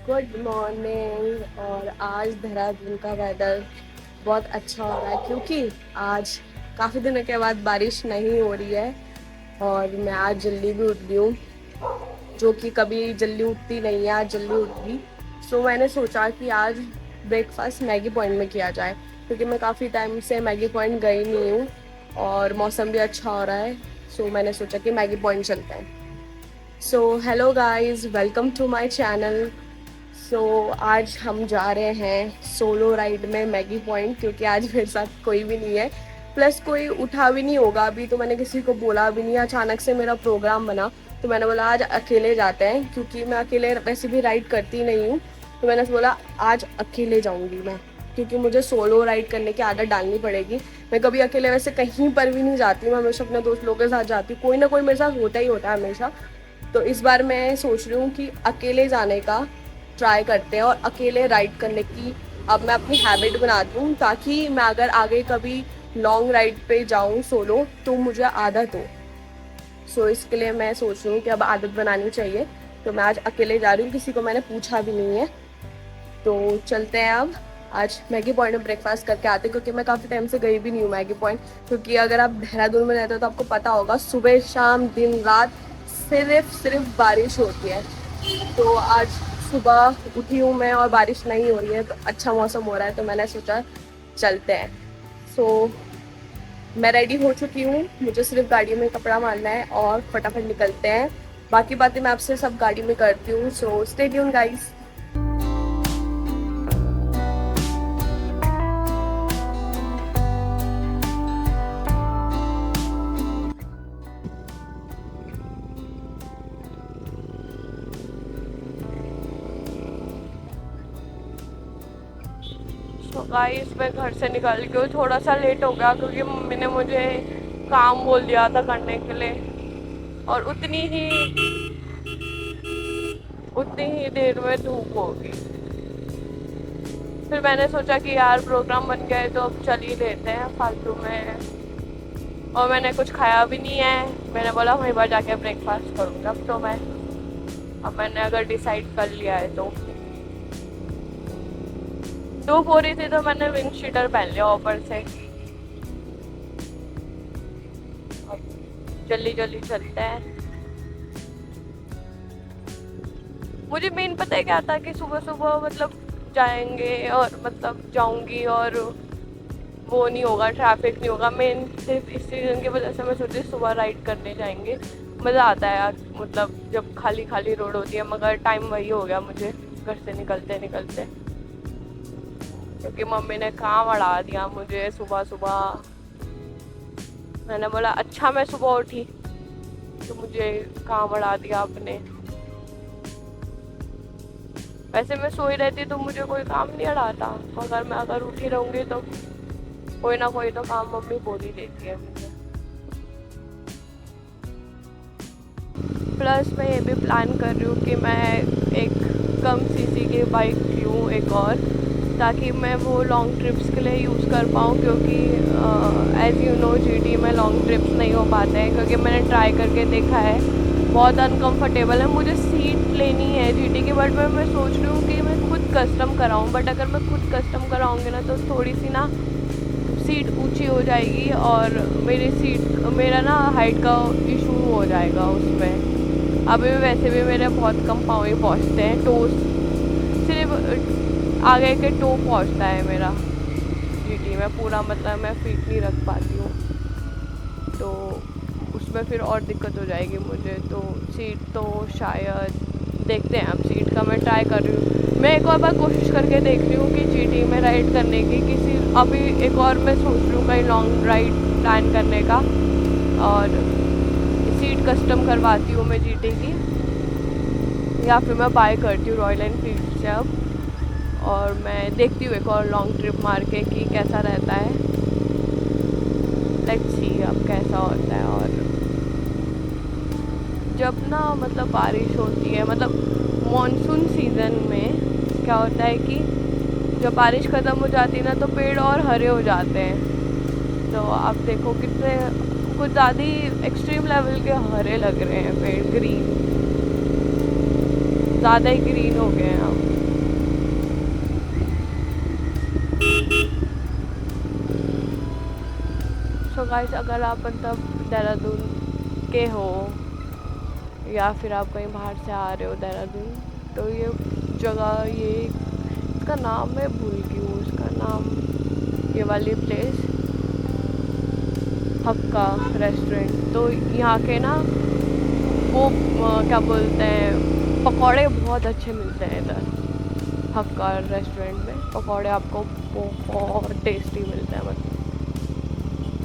Good morning. और आज देहरादून का वेदर बहुत अच्छा हो रहा है क्योंकि आज काफ़ी दिनों के बाद बारिश नहीं हो रही है और मैं आज जल्दी भी उठ गई हूँ, जो कि कभी जल्दी उठती नहीं है। आज जल्दी उठ गई। सो मैंने सोचा कि आज ब्रेकफास्ट मैगी पॉइंट में किया जाए क्योंकि मैं काफ़ी टाइम से मैगी पॉइंट गई नहीं हूँ और मौसम भी अच्छा हो रहा है। सो मैंने सोचा कि मैगी पॉइंट चलते हैं। So hello guys, welcome to my channel. So आज हम जा रहे हैं सोलो राइड में मैगी पॉइंट क्योंकि आज मेरे साथ कोई भी नहीं है, प्लस कोई उठा भी नहीं होगा। अभी तो मैंने किसी को बोला भी नहीं, अचानक से मेरा प्रोग्राम बना तो मैंने बोला आज अकेले जाते हैं क्योंकि मैं अकेले वैसे भी राइड करती नहीं हूँ। तो मैंने बोला आज अकेले जाऊँगी मैं, क्योंकि मुझे सोलो राइड करने की आदत डालनी पड़ेगी। मैं कभी अकेले वैसे कहीं पर भी नहीं जाती हूँ, मैं हमेशा अपने दोस्त लोगों के साथ जाती हूँ। कोई ना कोई मेरे साथ होता ही होता है हमेशा। तो इस बार मैं सोच रही हूँ कि अकेले जाने का ट्राई करते हैं और अकेले राइड करने की अब मैं अपनी हैबिट बनाती हूँ, ताकि मैं अगर आगे कभी लॉन्ग राइड पे जाऊँ सोलो तो मुझे आदत हो। सो इसके लिए मैं सोच रही हूँ कि अब आदत बनानी चाहिए। तो मैं आज अकेले जा रही हूँ, किसी को मैंने पूछा भी नहीं है। तो चलते हैं अब आज मैगी पॉइंट में ब्रेकफास्ट करके आते हैं, क्योंकि मैं काफ़ी टाइम से गई भी नहीं हूँ मैगी पॉइंट। क्योंकि अगर आप देहरादून में रहते हो तो आपको पता होगा सुबह शाम दिन रात सिर्फ बारिश होती है। तो आज सुबह उठी हूँ मैं और बारिश नहीं हो रही है, तो अच्छा मौसम हो रहा है, तो मैंने सोचा चलते हैं। सो मैं रेडी हो चुकी हूँ, मुझे सिर्फ गाड़ी में कपड़ा मारना है और फटाफट निकलते हैं। बाकी बातें मैं आपसे सब गाड़ी में करती हूँ। So stay tune guys. तो गाइस मैं घर से निकल गई, थोड़ा सा लेट हो गया क्योंकि मम्मी ने मुझे काम बोल दिया था करने के लिए, और उतनी ही देर में धूप होगी। फिर मैंने सोचा कि यार प्रोग्राम बन गया है तो अब चल ही लेते हैं फालतू में। और मैंने कुछ खाया भी नहीं है, मैंने बोला वहीं पर जाके ब्रेकफास्ट करूँगा। अब मैंने अगर डिसाइड कर लिया है तो धूप हो रही थी तो मैंने विंड शीटर पहन लिया ऊपर से। अब जल्दी जल्दी चलते हैं। मुझे मेन पता है क्या था कि सुबह सुबह मतलब जाएंगे और मतलब जाऊंगी और वो नहीं होगा, ट्रैफिक नहीं होगा। मेन सिर्फ इस रीज़न की वजह से मैं सोची सुबह राइड करने जाएंगे, मज़ा आता है यार, मतलब जब खाली खाली रोड होती है। मगर टाइम वही हो गया मुझे घर से निकलते निकलते, क्योंकि मम्मी ने काम अड़ा दिया मुझे सुबह सुबह। मैंने बोला अच्छा मैं सुबह उठी तो मुझे काम अड़ा दिया आपने। वैसे मैं सोई रहती तो मुझे कोई काम नहीं अड़ाता, मगर मैं अगर उठी रहूँगी तो कोई ना कोई तो काम मम्मी बोल ही देती है मुझे। प्लस मैं ये भी प्लान कर रही हूँ कि मैं एक कम सीसी की बाइक लूँ एक और, ताकि मैं वो लॉन्ग ट्रिप्स के लिए यूज़ कर पाऊँ। क्योंकि एज़ यू नो जीटी में लॉन्ग ट्रिप्स नहीं हो पाते हैं, क्योंकि मैंने ट्राई करके देखा है बहुत अनकंफर्टेबल है। मुझे सीट लेनी है जीटी की, बट मैं सोच रही हूँ कि मैं खुद कस्टम कराऊँ। बट अगर मैं खुद कस्टम कराऊँगी ना तो थोड़ी सी ना सीट ऊंची हो जाएगी और मेरा ना हाइट का इशू हो जाएगा उसमें। अभी वैसे भी मेरे बहुत कम पाँव ही पहुँचते हैं, टोस सिर्फ आगे के टो पहुँचता है मेरा जीटी में पूरा, मतलब मैं फीट नहीं रख पाती हूँ। तो उसमें फिर और दिक्कत हो जाएगी मुझे। तो सीट तो शायद देखते हैं, अब सीट का मैं ट्राई कर रही हूँ। मैं एक और बार कोशिश करके देख रही हूँ कि जीटी में राइड करने की किसी, अभी एक और मैं सोच रही हूँ कहीं लॉन्ग राइड प्लान करने का, और सीट कस्टम करवाती हूँ मैं जीटी की, या फिर मैं बाय करती हूँ रॉयल एनफील्ड से अब। और मैं देखती हूँ एक और लॉन्ग ट्रिप मार के कि कैसा रहता है। लेट्स सी अब कैसा होता है। और जब ना मतलब बारिश होती है, मतलब मॉनसून सीज़न में क्या होता है कि जब बारिश ख़त्म हो जाती है ना तो पेड़ और हरे हो जाते हैं। तो आप देखो कितने कुछ ज़्यादा ही एक्सट्रीम लेवल के हरे लग रहे हैं पेड़, ग्रीन, ज़्यादा ही ग्रीन हो गए हैं अब। गाइस अगर आप मतलब देहरादून के हो या फिर आप कहीं बाहर से आ रहे हो देहरादून, तो ये जगह, ये इसका नाम मैं भूल गई हूँ, उसका नाम, ये वाली प्लेस हक्का रेस्टोरेंट। तो यहाँ के ना वो क्या बोलते हैं, पकौड़े बहुत अच्छे मिलते हैं इधर हक्का रेस्टोरेंट में। पकौड़े आपको बहुत टेस्टी मिलते हैं, मतलब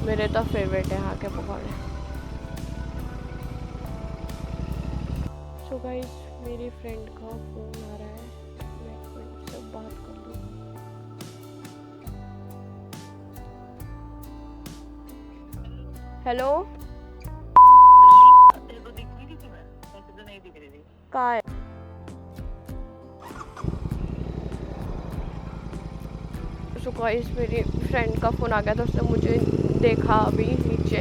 मेरे तो फेवरेट है यहाँ के पकौड़े। सो गाइस मेरी फ्रेंड का फ़ोन आ रहा है, मैं एक मिनट से बात कर लूँ। हेलो, कहाँ है? सो गाइस मेरी फ्रेंड का फ़ोन आ गया था, उसने मुझे देखा अभी नीचे,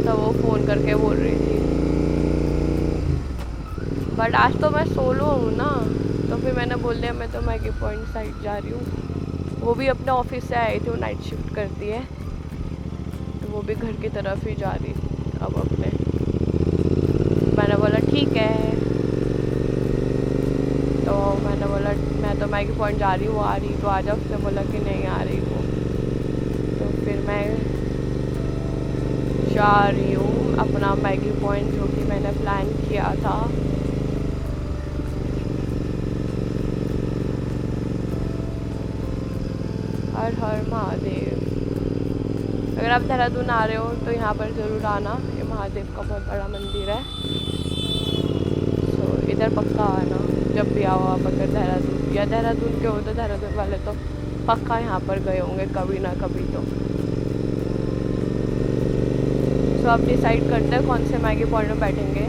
तो वो फ़ोन करके बोल रही थी। बट आज तो मैं सोलो हूँ ना, तो फिर मैंने बोल दिया मैं तो मैगी पॉइंट साइड जा रही हूँ। वो भी अपने ऑफिस से आई थी, वो नाइट शिफ्ट करती है, तो वो भी घर की तरफ ही जा रही अब अपने। मैंने बोला ठीक है, तो मैंने बोला मैं तो मैगी पॉइंट जा रही हूँ, आ रही तो आ जाओ। उसने बोला कि नहीं आ रही वो, तो फिर मैं जा रही हूँ अपना मैगी पॉइंट जो कि मैंने प्लान किया था। हर हर महादेव। अगर आप देहरादून आ रहे हो तो यहाँ पर ज़रूर आना, ये महादेव का बहुत बड़ा मंदिर है। सो इधर पक्का आना जब भी आओ आप, अगर देहरादून या देहरादून के हो तो देहरादून वाले तो पक्का यहाँ पर गए होंगे कभी ना कभी तो। सो आप डिसाइड करते हैं कौन से मैगी पॉइंट में बैठेंगे।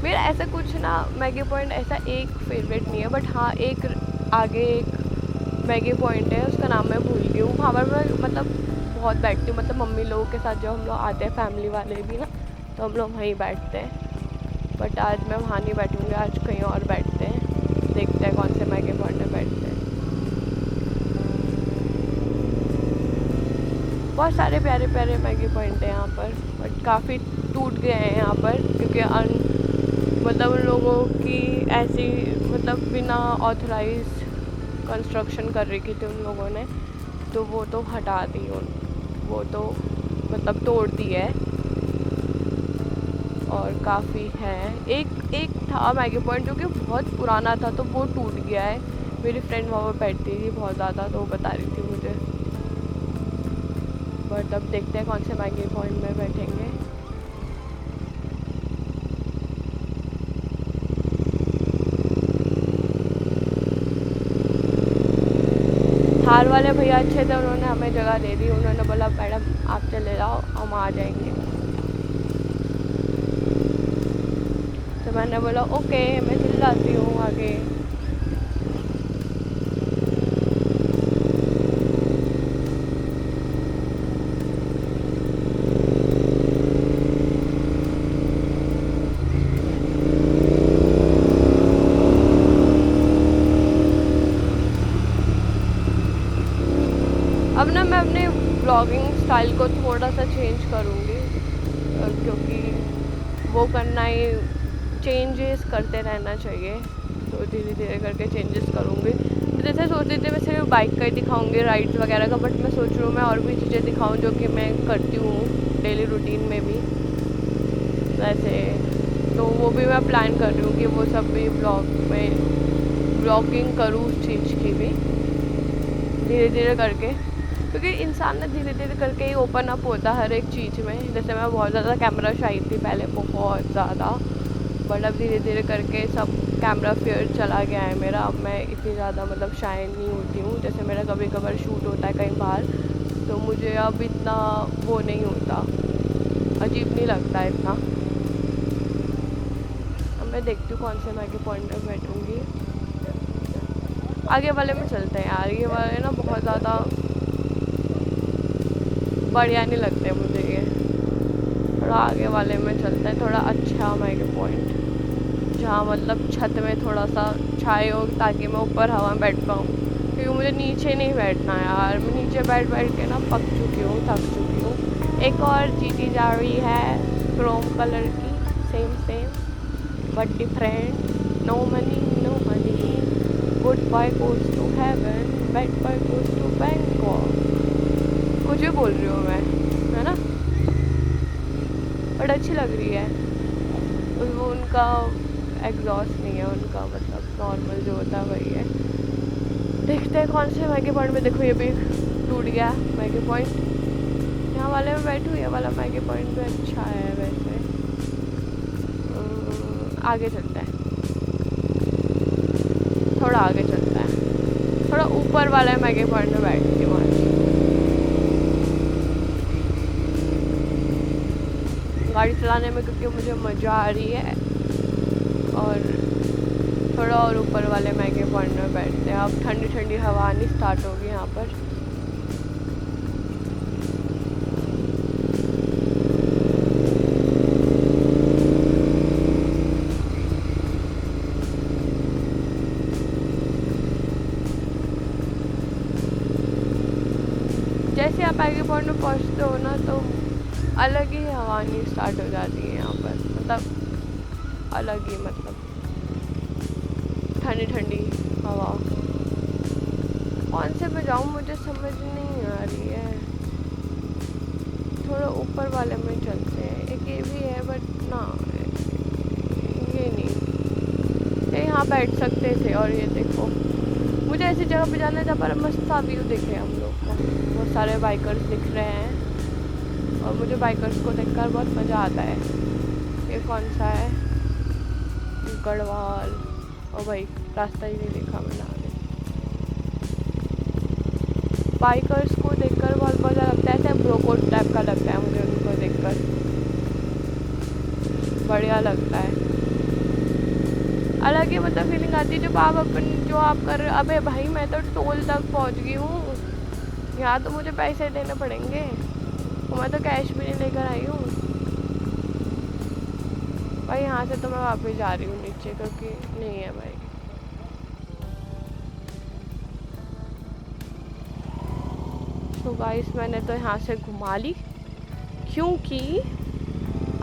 मेरा ऐसा कुछ ना मैगी पॉइंट ऐसा एक फेवरेट नहीं है, बट हाँ एक आगे एक मैगी पॉइंट है, उसका नाम मैं भूल गई हूँ। वहाँ पर मैं मतलब बहुत बैठती हूँ, मतलब मम्मी लोगों के साथ जब हम लोग आते हैं फैमिली वाले भी ना, तो हम लोग वहीं बैठते हैं। बट आज मैं वहाँ नहीं बैठूँगी, आज कहीं और बैठते हैं, देखते हैं कौन से मैगी पॉइंट में बैठते हैं। बहुत सारे प्यारे प्यारे मैगी पॉइंट हैं यहाँ पर, बट काफ़ी टूट गए हैं यहाँ पर, क्योंकि मतलब उन लोगों की ऐसी मतलब बिना ऑथराइज कंस्ट्रक्शन कर रही थी उन लोगों ने, तो वो तो हटा दी, वो तो मतलब तोड़ दी है। और काफ़ी है, एक था मैगी पॉइंट जो कि बहुत पुराना था, तो वो टूट गया है। मेरी फ्रेंड वहाँ पर बैठती थी बहुत ज़्यादा, तो वो बता रही थी मुझे। बट अब देखते हैं कौन से मैगी पॉइंट में बैठेंगे। थार वाले भैया अच्छे थे, उन्होंने हमें जगह दे दी। उन्होंने बोला मैडम आप चले जाओ, हम आ जाएंगे। तो मैंने बोला ओके, मैं चल जाती हूँ आगे। अब ना मैं अपने ब्लॉगिंग स्टाइल को थोड़ा सा चेंज करूँगी, क्योंकि वो करना ही, चेंजेस करते रहना चाहिए। तो धीरे धीरे करके चेंजेस करूँगी। तो जैसे सोच रही थी मैं सिर्फ बाइक का ही दिखाऊँगी, राइड्स वगैरह का, बट मैं सोच रही हूँ मैं और भी चीज़ें दिखाऊँ जो कि मैं करती हूँ डेली रूटीन में भी वैसे। तो वो भी मैं प्लान कर रही हूँ कि वो सब भी ब्लॉगिंग करूँ उस चीज़ की भी धीरे धीरे करके, क्योंकि इंसान ना धीरे धीरे करके ही ओपन अप होता है हर एक चीज़ में। जैसे मैं बहुत ज़्यादा कैमरा शाई थी पहले, बहुत ज़्यादा, बट अब धीरे धीरे करके सब कैमरा फियर चला गया है मेरा। अब मैं इतनी ज़्यादा मतलब शाय नहीं होती हूँ। जैसे मेरा कभी कभार शूट होता है कहीं बाहर, तो मुझे अब इतना वो नहीं होता, अजीब नहीं लगता है इतना। अब मैं देखती हूँ कौन से मैगी पॉइंट पर बैठूँगी। आगे वाले में चलते हैं यार, ये वाले ना बहुत ज़्यादा बढ़िया नहीं लगते मुझे ये। थोड़ा आगे वाले में चलते हैं, थोड़ा अच्छा मैगी पॉइंट जहाँ मतलब छत में थोड़ा सा छाए हो, ताकि मैं ऊपर हवा में बैठ पाऊँ, क्योंकि मुझे नीचे नहीं बैठना यार। मैं नीचे बैठ बैठ के ना पक चुकी हूँ, थक चुकी हूँ। एक और जीटी जा रही है क्रोम कलर की, same but different. No money no honey, good boy goes to heaven, bad boy goes to Bangkok. कुछ भी बोल रही हूँ मैं, है ना, बट अच्छी लग रही है। वो उनका एग्जॉस्ट नहीं है, उनका मतलब नॉर्मल जो होता है वही है। देखते हैं कौन से मैगी पॉइंट में। देखो ये भी टूट गया मैगी पॉइंट। यहाँ वाले में बैठूँ, ये वाला मैगी पॉइंट भी अच्छा है वैसे। आगे चलते हैं, थोड़ा आगे चलते हैं, थोड़ा ऊपर वाले मैगी पॉइंट में बैठती हूँ आज। गाड़ी चलाने में क्योंकि मुझे मज़ा आ रही है, और थोड़ा और ऊपर वाले मैगी पॉइंट में बैठते हैं। अब ठंडी ठंडी हवा आनी स्टार्ट होगी यहाँ पर। जैसे आप मैगी पॉइंट में पहुँचते हो ना, तो अलग ही हवा आनी स्टार्ट हो जाती है यहाँ पर, मतलब अलग ही, मतलब ठंडी ठंडी हवा। कौन से में जाऊँ मुझे समझ नहीं आ रही है। थोड़ा ऊपर वाले में चलते हैं। एक ये भी है बट ना, ये नहीं, ये यहाँ बैठ सकते थे। और ये देखो, मुझे ऐसी जगह पे जाना है जहाँ पर मस्त सा व्यू दिखे हम लोग को। बहुत सारे बाइकर्स दिख रहे हैं और मुझे बाइकर्स को देखकर बहुत मज़ा आता है। ये कौन सा है, गढ़वाल। और भाई रास्ता ही नहीं देखा मैंने आगे। बाइकर्स को देखकर बहुत मज़ा लगता है, ऐसे ब्रोकोट टाइप का लगता है मुझे उनको देखकर, बढ़िया लगता है। अलग ही मतलब फीलिंग आती है जब आप अपन जो आप कर रहे हो। अबे भाई मैं तो टोल तक पहुंच गई हूँ, यहाँ तो मुझे पैसे देने पड़ेंगे, मैं तो कैश भी नहीं लेकर आई हूँ भाई। यहाँ से तो मैं वापस जा रही हूँ नीचे, क्योंकि नहीं है भाई। तो गाइस मैंने तो यहाँ से घुमा ली, क्योंकि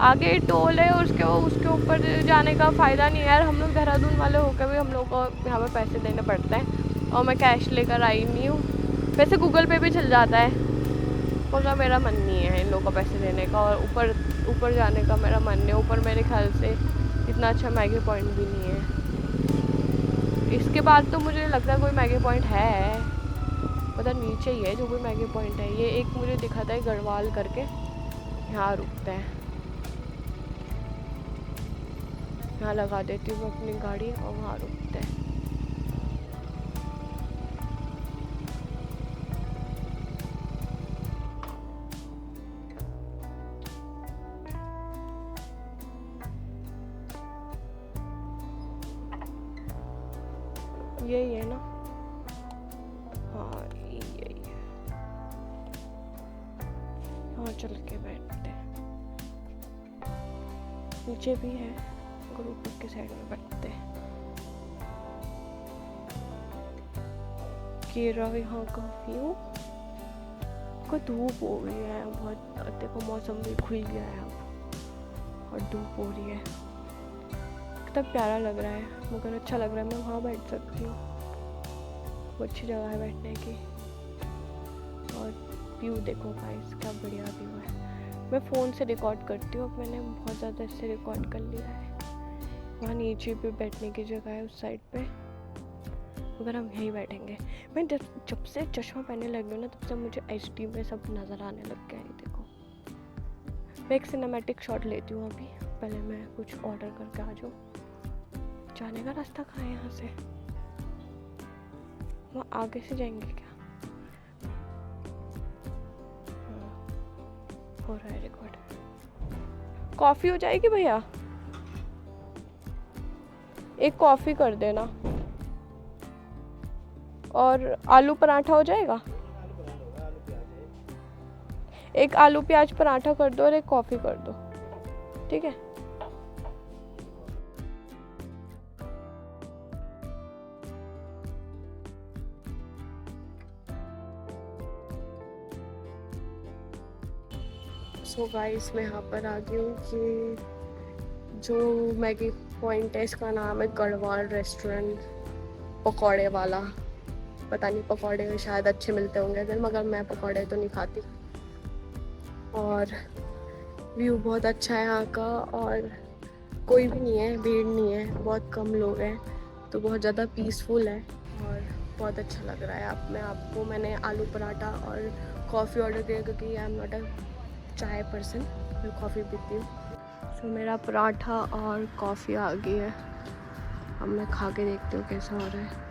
आगे टोल है, उसके ऊपर जाने का फ़ायदा नहीं है यार। हम लोग देहरादून वाले होकर भी हम लोग को यहाँ पर पैसे देने पड़ते हैं, और मैं कैश लेकर आई नहीं हूँ। वैसे गूगल पे भी चल जाता है, मगर मेरा मन नहीं है इन लोगों को पैसे देने का, और ऊपर जाने का मेरा मन नहीं है। ऊपर मेरे ख्याल से इतना अच्छा मैगी पॉइंट भी नहीं है। इसके बाद तो मुझे लगता है कोई मैगी पॉइंट है, पता नीचे ही है जो कोई मैगी पॉइंट है। ये एक मुझे दिखा था गढ़वाल करके, यहाँ रुकते हैं, यहाँ लगा देती हूँ अपनी गाड़ी और वहाँ रुकते हैं। यही है ना, हाँ यही है। हाँ चल के बैठते हैं, नीचे भी है, ग्रुप के साइड में बैठते हैं। ये रहा यहाँ का व्यू। को धूप हो गई है बहुत, देखो मौसम भी खुल गया है अब और धूप हो रही है। कितना प्यारा लग रहा है, मगर अच्छा लग रहा है। मैं वहाँ बैठ सकती हूँ, वो अच्छी जगह है बैठने की। और व्यू देखो गाइस, क्या बढ़िया व्यू है। मैं फ़ोन से रिकॉर्ड करती हूँ, अब मैंने बहुत ज़्यादा इससे रिकॉर्ड कर लिया है। वहाँ नीचे पे बैठने की जगह है उस साइड पे, अगर हम यहीं बैठेंगे। मैं जब से चश्मा पहनने लगी हूँ ना, तब से मुझे HD में सब नज़र आने लग गया है। देखो मैं एक सिनेमैटिक शॉट लेती हूँ अभी, पहले मैं कुछ ऑर्डर करके आ जाऊँ। जाने का रास्ता कहाँ है यहाँ से? वहाँ आगे से जाएंगे क्या? हाँ हो रहा है रिकॉर्ड। कॉफ़ी हो जाएगी भैया, एक कॉफ़ी कर देना, और आलू पराठा हो जाएगा। एक आलू प्याज पराठा कर दो और एक कॉफ़ी कर दो, ठीक है। सो गाइस मैं यहाँ पर आ गई हूँ कि जो मैगी पॉइंट है इसका नाम है गढ़वाल रेस्टोरेंट पकौड़े वाला। पता नहीं पकौड़े शायद अच्छे मिलते होंगे इधर, मगर मैं पकौड़े तो नहीं खाती। और व्यू बहुत अच्छा है यहाँ का, और कोई भी नहीं है, भीड़ नहीं है, बहुत कम लोग हैं, तो बहुत ज़्यादा पीसफुल है और बहुत अच्छा लग रहा है। मैंने आलू पराठा और कॉफ़ी ऑर्डर किया क्योंकि आई एम नॉट अ चाय पर्सन, मैं कॉफ़ी पीती हूँ। सो मेरा पराठा और कॉफ़ी आ गई है, अब मैं खा के देखती हूँ कैसा हो रहा है।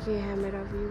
ये है मेरा व्यू।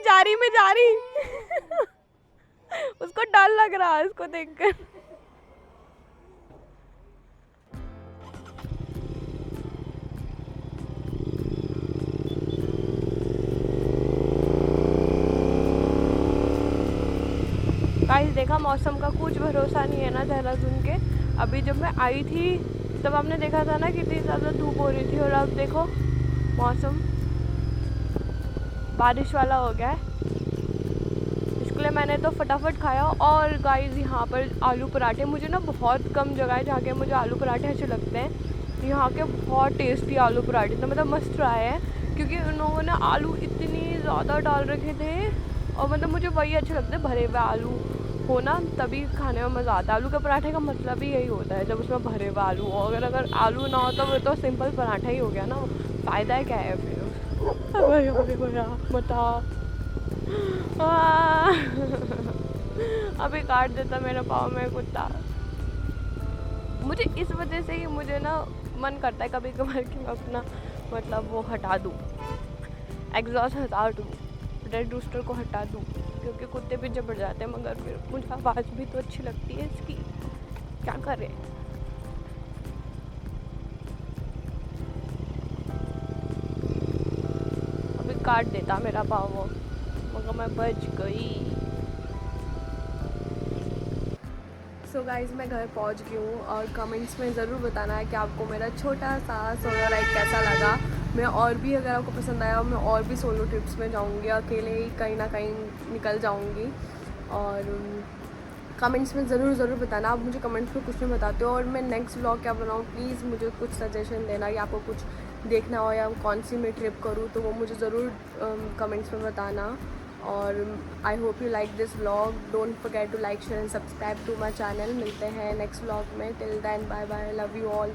जारी में जारी उसको डर लग रहा है उसको देखकर। गाइस देखा, मौसम का कुछ भरोसा नहीं है ना देहरादून के। अभी जब मैं आई थी तब आपने देखा था ना कितनी ज़्यादा धूप हो रही थी, और अब देखो मौसम बारिश वाला हो गया है। इसके लिए मैंने तो फटाफट खाया। और गाइस यहाँ पर आलू पराठे, मुझे ना बहुत कम जगह है जहाँ के मुझे आलू पराठे अच्छे लगते हैं। यहाँ के बहुत टेस्टी आलू पराठे, तो मतलब मस्त रहा है, क्योंकि उन लोगों ने आलू इतनी ज़्यादा डाल रखे थे। और मतलब मुझे वही अच्छे लगते हैं, भरे हुए आलू हो ना तभी खाने में मज़ा आता है। आलू के पराठे का मतलब ही यही होता है जब उसमें भरे हुए आलू हो। अगर आलू ना हो तो वो तो सिंपल पराठा ही हो गया ना, फ़ायदा है क्या है फिर। बता अभी काट देता मेरे पाँव में कुत्ता। मुझे इस वजह से ही मुझे ना मन करता है कभी कभार कि मैं अपना मतलब वो हटा दूँ, एग्जॉस्ट हटा दूँ, रेड रूस्टर को हटा दूँ, क्योंकि कुत्ते भी जबड़ जाते हैं, मगर फिर मुझे आवाज़ भी तो अच्छी लगती है इसकी, क्या करें। अभी काट देता मेरा पाँव वो, मगर मैं बच गई। सो गाइज़ मैं घर पहुंच गई हूँ, और कमेंट्स में ज़रूर बताना है कि आपको मेरा छोटा सा सोलो राइड कैसा लगा। मैं और भी, अगर आपको पसंद आया, मैं और भी सोलो ट्रिप्स में जाऊँगी, अकेले ही कहीं ना कहीं निकल जाऊँगी। और कमेंट्स में ज़रूर बताना। आप मुझे कमेंट्स में कुछ नहीं बताते हो, और मैं नेक्स्ट व्लॉग क्या बनाऊँ, प्लीज़ मुझे कुछ सजेशन देना, या आपको कुछ देखना हो या कौन सी मैं ट्रिप करूँ, तो वो मुझे ज़रूर कमेंट्स में बताना। और I hope you like this vlog. Don't forget to like share and subscribe to my channel. मिलते हैं नेक्स्ट व्लॉग में। Till then bye bye, love you all.